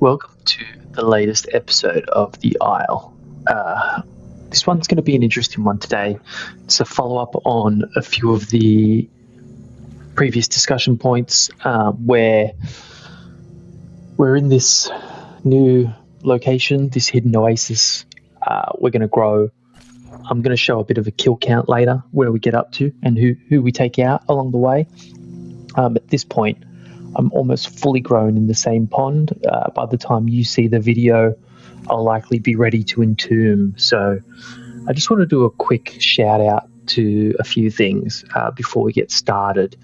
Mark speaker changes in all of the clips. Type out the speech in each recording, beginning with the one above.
Speaker 1: Welcome to the latest episode of The Isle. This one's going to be an interesting one today. It's a follow-up on a few of the previous discussion points where we're in this new location, this hidden oasis. We're going to grow. I'm going to show a bit of a kill count later, where we get up to and who we take out along the way. At this point, I'm almost fully grown in the same pond. By the time you see the video, I'll likely be ready to entomb. So I just want to do a quick shout out to a few things before we get started.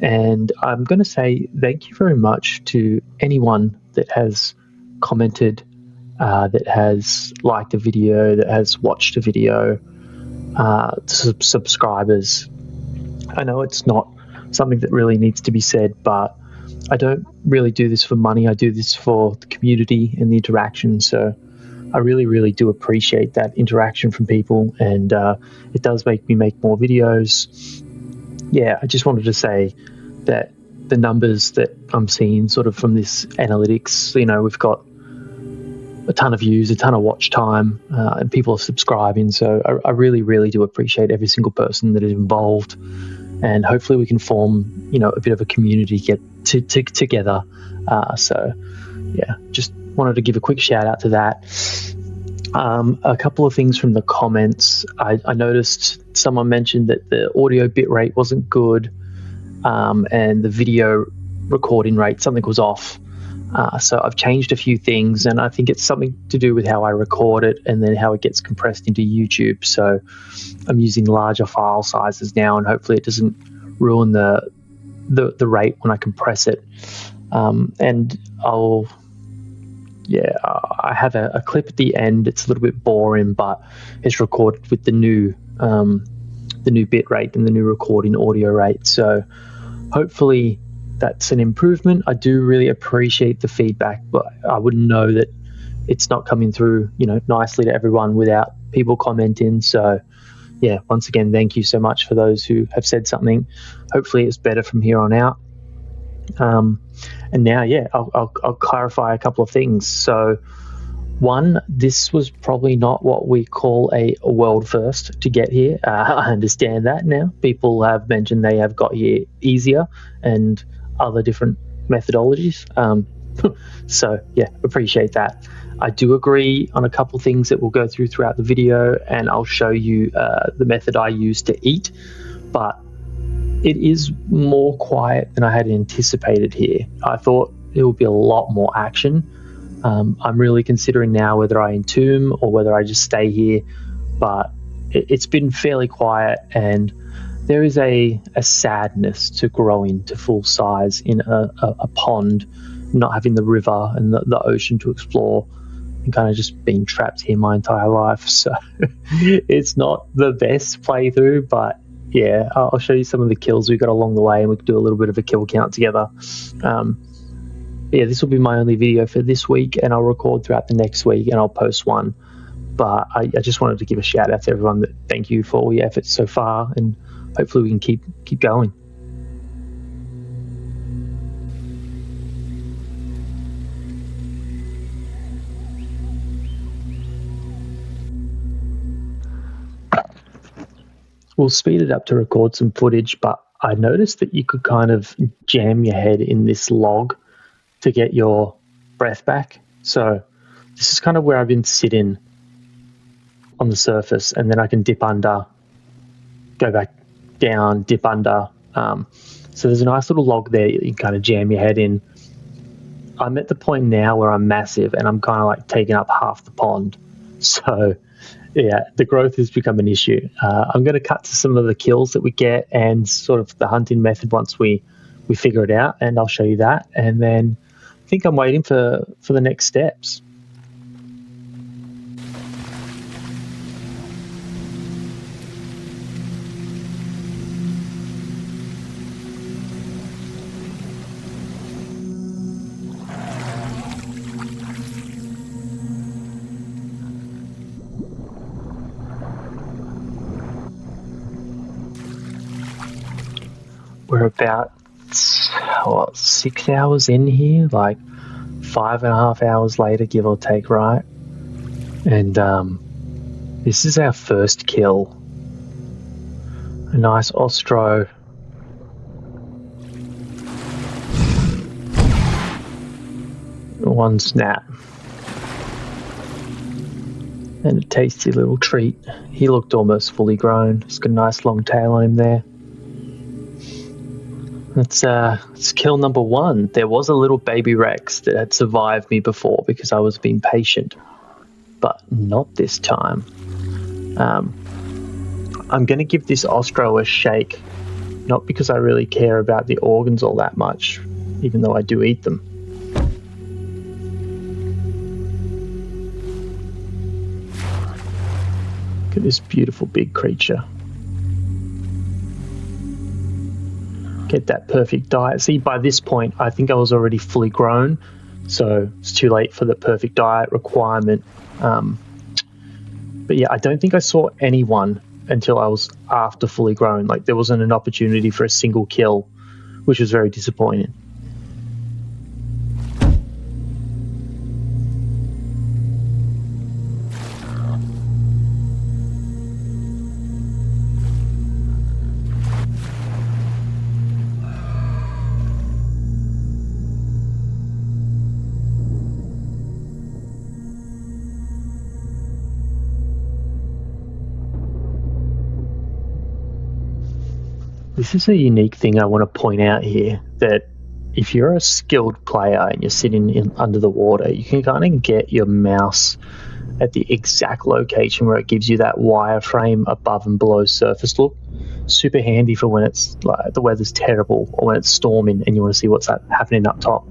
Speaker 1: And I'm going to say thank you very much to anyone that has commented, that has liked a video, that has watched a video, subscribers. I know it's not something that really needs to be said, but I don't really do this for money. I do this for the community and the interaction. So I really, really do appreciate that interaction from people, and it does make me make more videos. Yeah, I just wanted to say that the numbers that I'm seeing sort of from this analytics, we've got a ton of views, a ton of watch time, and people are subscribing. So I really, really do appreciate every single person that is involved. And hopefully we can form, a bit of a community, get together. So, yeah, just wanted to give a quick shout out to that. A couple of things from the comments. I noticed someone mentioned that the audio bitrate wasn't good, and the video recording rate, something was off. So I've changed a few things, and I think it's something to do with how I record it and then how it gets compressed into YouTube. So I'm using larger file sizes now, and hopefully it doesn't ruin the rate when I compress it. And I have a clip at the end. It's a little bit boring, but it's recorded with the new bit rate and the new recording audio rate. So hopefully that's an improvement. I do really appreciate the feedback, but I wouldn't know that it's not coming through, nicely to everyone without people commenting. So yeah, once again, thank you so much for those who have said something. Hopefully it's better from here on out. And now, I'll clarify a couple of things. So one, this was probably not what we call a world first to get here. I understand that now. People have mentioned they have got here easier and other different methodologies. So yeah, appreciate that. I do agree on a couple things that we'll go through throughout the video, and I'll show you the method I use to eat, but it is more quiet than I had anticipated here. I thought it would be a lot more action. I'm really considering now whether I entomb or whether I just stay here, but it's been fairly quiet, and there is a sadness to growing to full size in a pond, not having the river and the ocean to explore, and kind of just being trapped here my entire life. So it's not the best playthrough, but yeah, I'll show you some of the kills we got along the way, and we can do a little bit of a kill count together. This will be my only video for this week, and I'll record throughout the next week and I'll post one. But I just wanted to give a shout out to everyone that thank you for all your efforts so far, and hopefully we can keep going. We'll speed it up to record some footage, but I noticed that you could kind of jam your head in this log to get your breath back. So this is kind of where I've been sitting on the surface, and then I can dip under, go back down, dip under. So there's a nice little log there you can kind of jam your head in. I'm at the point now where I'm massive, and I'm kind of like taking up half the pond. So yeah, the growth has become an issue. I'm going to cut to some of the kills that we get and sort of the hunting method once we figure it out, and I'll show you that. And then I think I'm waiting for the next steps. We're about 6 hours in here. Like, 5.5 hours later, give or take, right? And this is our first kill. A nice Austro. One snap. And a tasty little treat. He looked almost fully grown. He's got a nice long tail on him there. It's kill number 1. There was a little baby Rex that had survived me before because I was being patient, but not this time. I'm going to give this Austro a shake, not because I really care about the organs all that much, even though I do eat them. Look at this beautiful big creature. Get that perfect diet. See, by this point, I think I was already fully grown, so it's too late for the perfect diet requirement. But yeah, I don't think I saw anyone until I was after fully grown. Like, there wasn't an opportunity for a single kill, which was very disappointing. This is a unique thing I want to point out here, that if you're a skilled player and you're sitting under the water, you can kind of get your mouse at the exact location where it gives you that wireframe above and below surface look. Super handy for when it's like the weather's terrible or when it's storming and you want to see what's happening up top.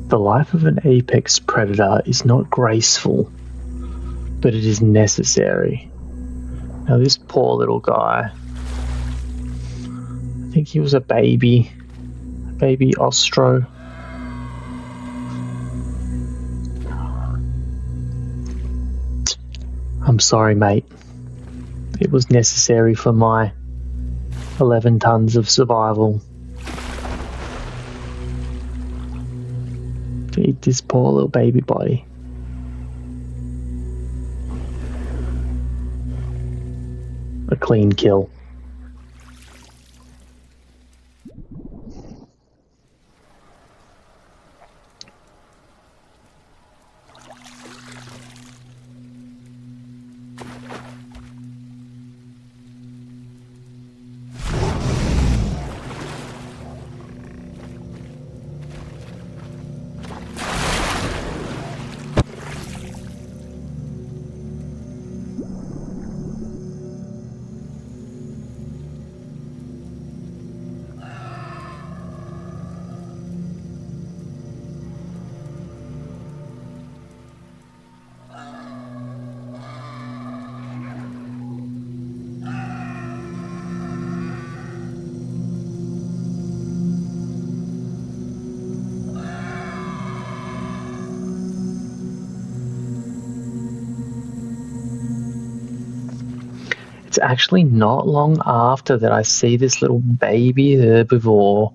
Speaker 1: The life of an apex predator is not graceful, but it is necessary. Now this poor little guy, I think he was a baby Austro. I'm sorry, mate. It was necessary for my 11 tons of survival. To eat this poor little baby body. A clean kill. It's actually not long after that I see this little baby herbivore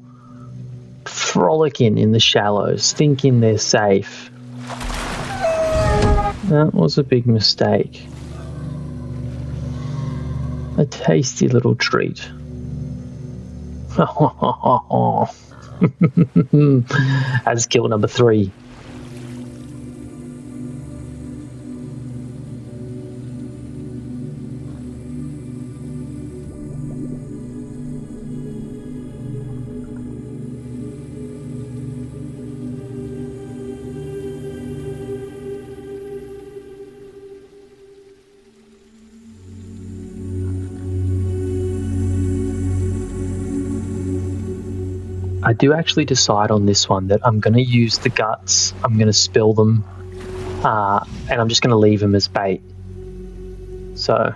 Speaker 1: frolicking in the shallows, thinking they're safe. That was a big mistake. A tasty little treat. As kill number 3. I do actually decide on this one that I'm going to use the guts, I'm going to spill them, and I'm just going to leave them as bait. So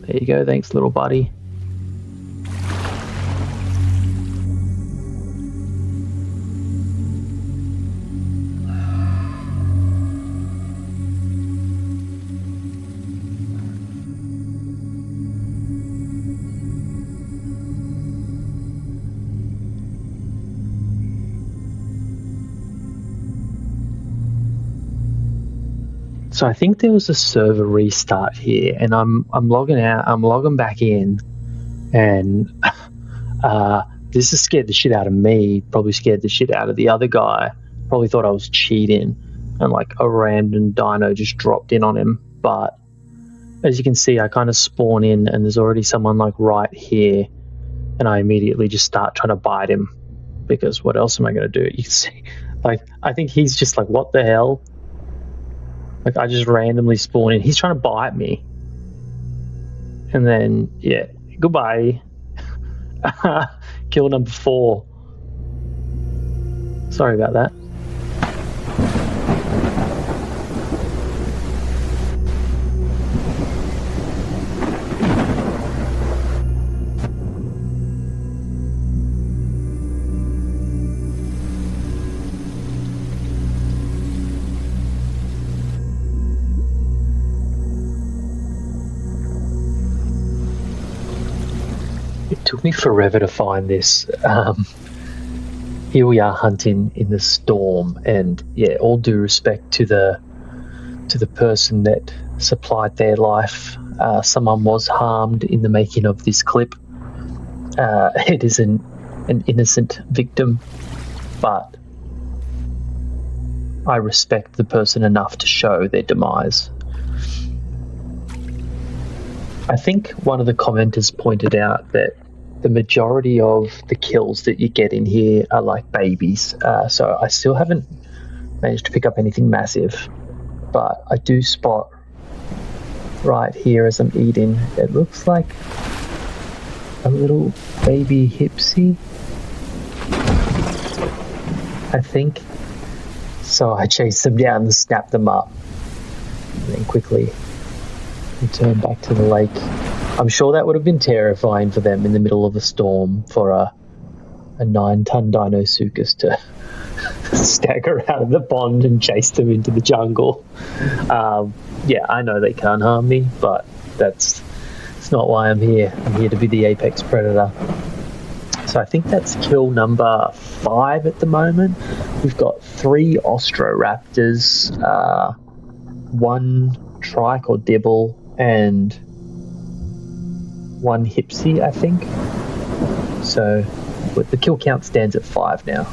Speaker 1: There you go. Thanks, little buddy. So I think there was a server restart here, and I'm logging out. I'm logging back in, and this has scared the shit out of me. Probably scared the shit out of the other guy. Probably thought I was cheating, and like a random dino just dropped in on him. But as you can see, I kind of spawn in, and there's already someone like right here, and I immediately just start trying to bite him because what else am I going to do? You can see, like I think he's just like, what the hell? Like, I just randomly spawn in. He's trying to bite me. And then, yeah, goodbye. Kill number 4. Sorry about that. It took me forever to find this. Here we are hunting in the storm, and yeah, all due respect to the person that supplied their life. Someone was harmed in the making of this clip. It is an innocent victim, but I respect the person enough to show their demise. I think one of the commenters pointed out that the majority of the kills that you get in here are like babies. So I still haven't managed to pick up anything massive, but I do spot right here as I'm eating, it looks like a little baby Hypsi, I think. So I chase them down and snap them up, and then quickly return back to the lake. I'm sure that would have been terrifying for them in the middle of a storm for a 9-ton Deinosuchus to stagger out of the pond and chase them into the jungle. Yeah, I know they can't harm me, but it's not why I'm here. I'm here to be the apex predator. So I think that's kill number 5 at the moment. We've got 3 Austroraptors, 1 trike or dibble, and 1 Hypsi, I think. So the kill count stands at 5 now.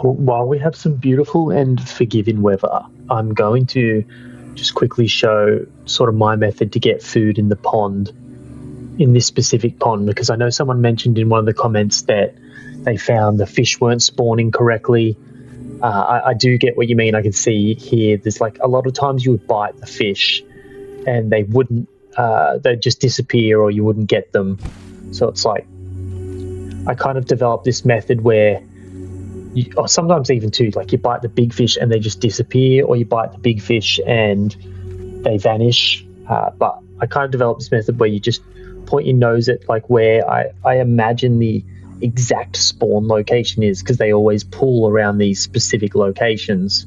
Speaker 1: While we have some beautiful and forgiving weather, I'm going to just quickly show sort of my method to get food in the pond, in this specific pond, because I know someone mentioned in one of the comments that they found the fish weren't spawning correctly. I do get what you mean. I can see here there's like a lot of times you would bite the fish and they wouldn't, they'd just disappear or you wouldn't get them. So it's like, I kind of developed this method where or sometimes even too, like you bite the big fish and they just disappear, or you bite the big fish and they vanish. But I kind of developed this method where you just point your nose at like where I imagine the exact spawn location is, because they always pull around these specific locations.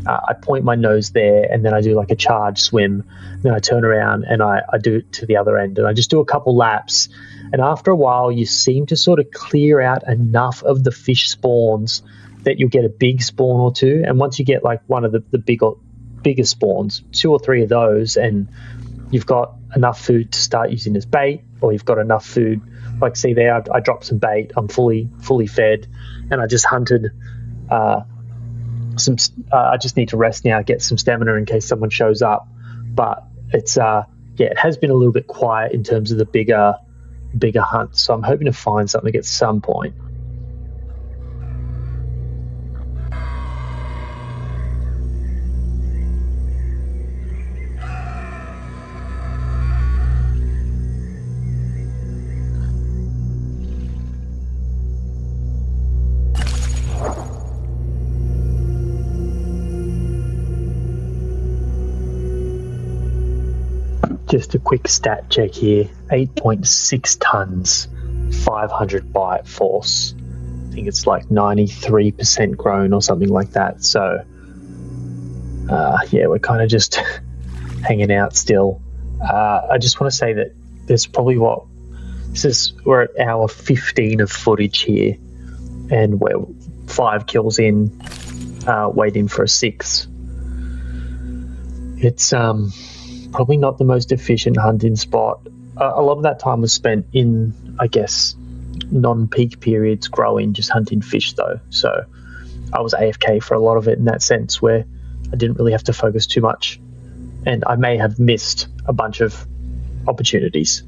Speaker 1: I point my nose there and then I do like a charge swim. Then I turn around and I do it to the other end, and I just do a couple laps. And after a while, you seem to sort of clear out enough of the fish spawns that you'll get a big spawn or 2. And once you get like one of the bigger spawns, 2 or 3 of those, and you've got enough food to start using as bait, or you've got enough food, like see there, I dropped some bait, I'm fully fed, and I just hunted I just need to rest now, get some stamina in case someone shows up. But it's it has been a little bit quiet in terms of the bigger hunt, so I'm hoping to find something at some point. Just a quick stat check here. 8.6 tons, 500 bite force. I think it's like 93% grown or something like that. So, yeah, we're kind of just hanging out still. I just want to say that there's probably we're at hour 15 of footage here, and we're 5 kills in, waiting for a 6. It's probably not the most efficient hunting spot. A lot of that time was spent in, I guess, non-peak periods growing, just hunting fish though. So I was AFK for a lot of it in that sense, where I didn't really have to focus too much, and I may have missed a bunch of opportunities.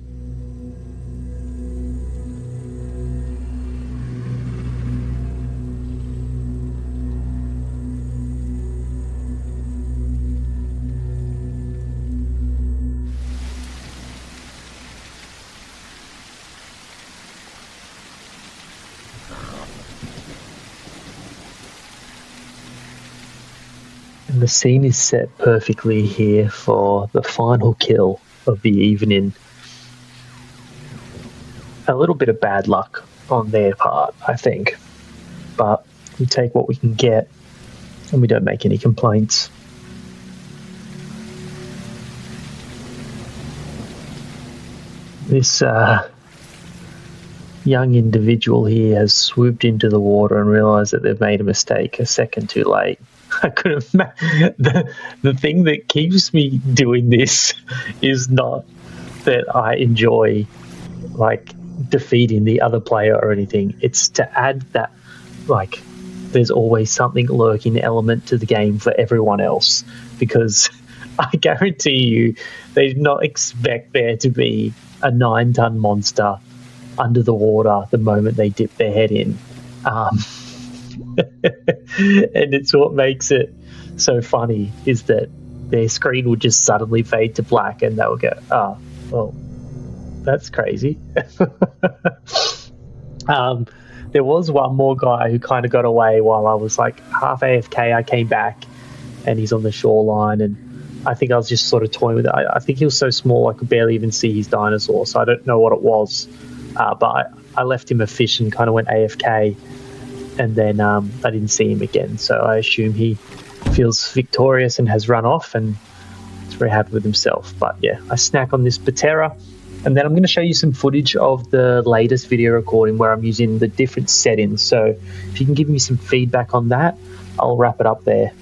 Speaker 1: And the scene is set perfectly here for the final kill of the evening. A little bit of bad luck on their part, I think, but we take what we can get and we don't make any complaints. This young individual here has swooped into the water and realised that they've made a mistake a second too late. I could have. The thing that keeps me doing this is not that I enjoy like defeating the other player or anything. It's to add that like there's always something lurking element to the game for everyone else, because I guarantee you they did not expect there to be a 9-ton monster under the water the moment they dip their head in. And it's what makes it so funny is that their screen would just suddenly fade to black and they'll go, oh, well, that's crazy. There was one more guy who kind of got away while I was like half AFK. I came back and he's on the shoreline, and I think I was just sort of toying with it. I think he was so small I could barely even see his dinosaur, so I don't know what it was. But I left him a fish and kind of went AFK, and then I didn't see him again. So I assume he feels victorious and has run off and is very happy with himself. But yeah, I snack on this Patera, and then I'm going to show you some footage of the latest video recording where I'm using the different settings. So if you can give me some feedback on that, I'll wrap it up there.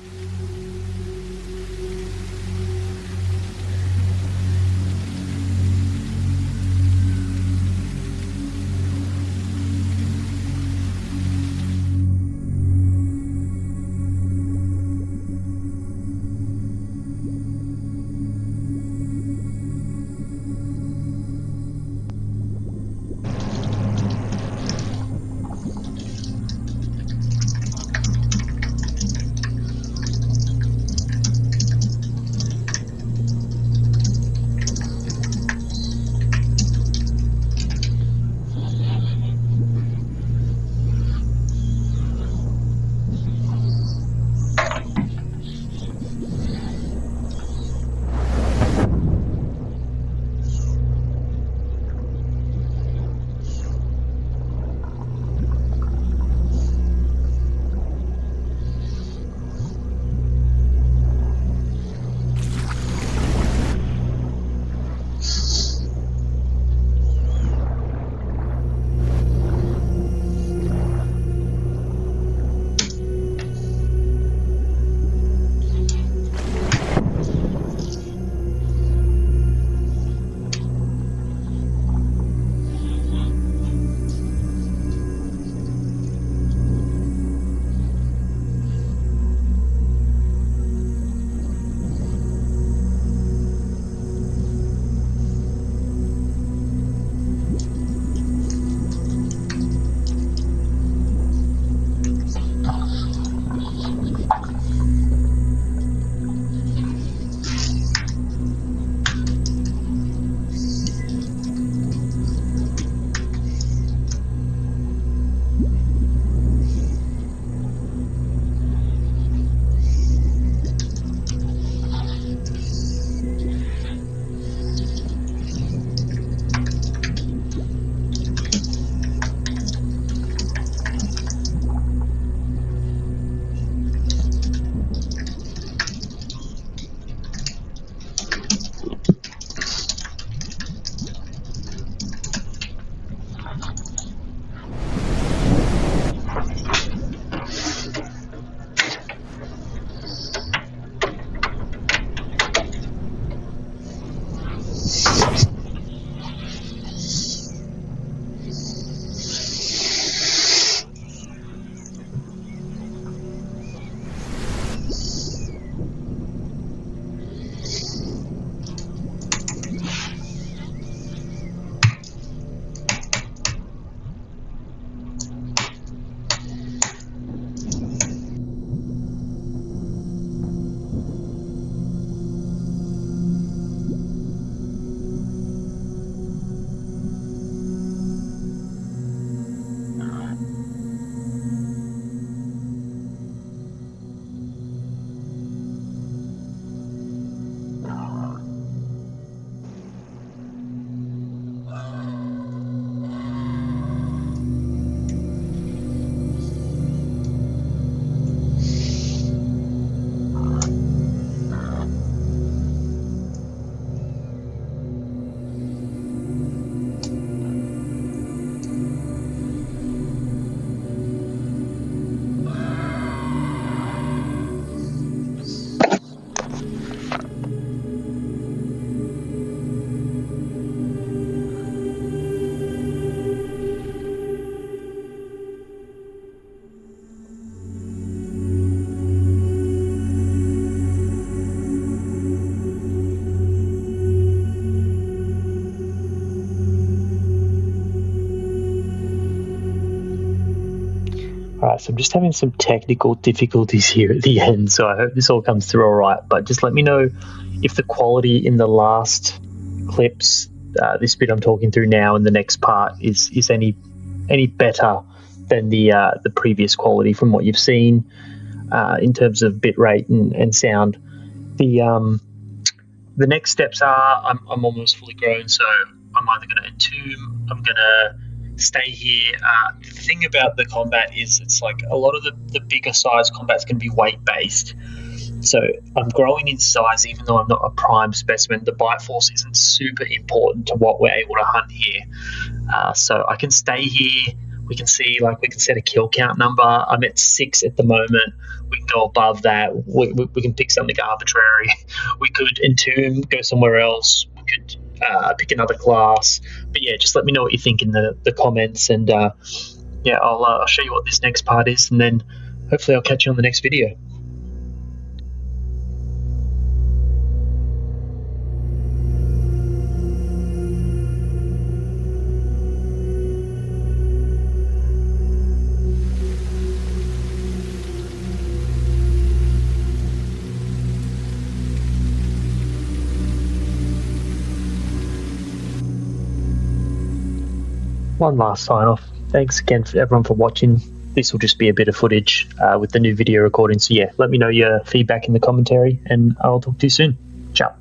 Speaker 1: Alright, so I'm just having some technical difficulties here at the end, so I hope this all comes through alright, but just let me know if the quality in the last clips, this bit I'm talking through now and the next part, is any better than the previous quality from what you've seen in terms of bitrate and sound. The next steps are I'm almost fully grown, so I'm either going to entomb, I'm going to stay here. The thing about the combat is it's like a lot of the bigger size combat's going to be weight based. So I'm growing in size even though I'm not a prime specimen. The bite force isn't super important to what we're able to hunt here. So I can stay here. We can see, like, we can set a kill count number. I'm at 6 at the moment. We can go above that. We can pick something arbitrary. We could entomb, go somewhere else. We could pick another class. But yeah, just let me know what you think in the comments, and yeah, I'll show you what this next part is, and then hopefully I'll catch you on the next video. One last sign off. Thanks again for everyone for watching. This will just be a bit of footage with the new video recording. So yeah, let me know your feedback in the commentary, and I'll talk to you soon. Ciao.